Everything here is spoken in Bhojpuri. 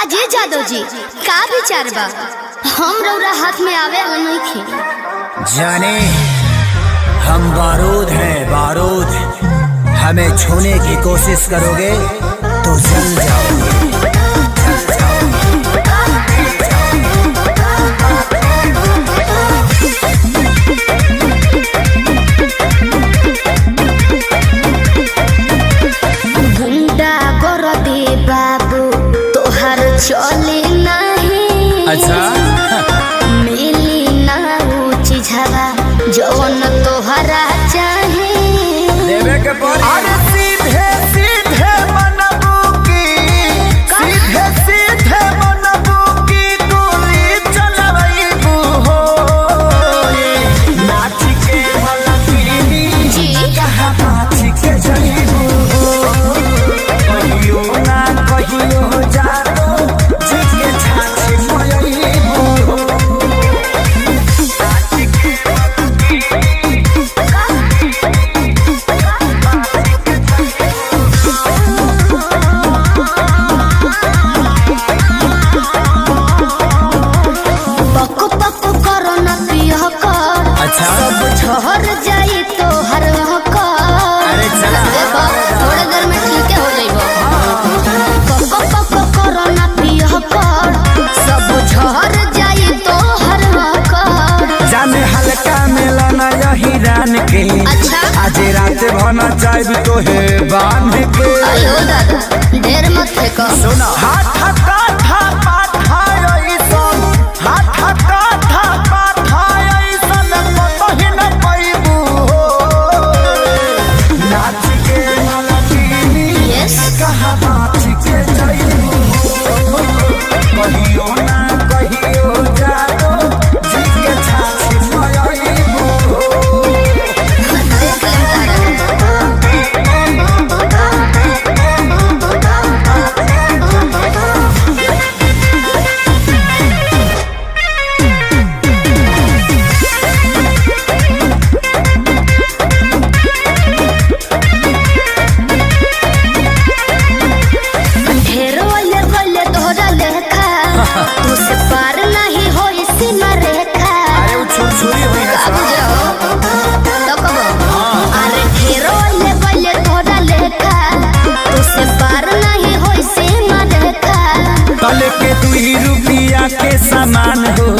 काजे जादव जी का विचार बा? हम रौरा हाथ में आवे नहीं खे जाने हम बारूद हैं बारूद। हमें छूने की कोशिश करोगे तो जल जाओगे। गुंडा कर दे बाबू तोहर चले नहीं। अच्छा मिली ना ऊंची झवा जवन तोहरा चाहे देवे के पड़ी। अरे सीधे सीधे मनबू की सीधे सीधे मनबू की गोली चलबू हो। नाच के मलकिनी जी कहाँ नाच के जईबू हो। कहियो ना कहियो जानो जिके छाछी मयईबू हो। नाच के पको पको करो ना पिया कर। अच्छा। सब झहर जाई तो हर कर। अरे चला। देखो थोड़े देर में ठीक हो जाइबो। पको पको करो ना पिया कर। सब झहर जाई तो हर कर। जाने हल्का मिलना यही रान के। अच्छा। आज रात भना चाहब तो है बांध के। अयो दादा ढेर मत फेंको। सुना हाथ काथा पाथा ऐसन हाथ काथा पाथा ऐसन कतही न पैबू हो। नाच के मलकिनी यस कहाँ नाच के जईबू हो। कहियो ना कहियो जानो जिके छाछी मयईबू हो। देख लेम तारा। ढेरो वाले वाले तोहरा लेखा तुझसे पार नहीं हो इसी न रेखा। अरे वो छुरछुरी हुई है अब जाओ तो कबो। अरे ढेरो वाले वाले तोहरा लेखा तुझसे पार नहीं हो इसी न रेखा। तले के 2 रुपया के सामान हो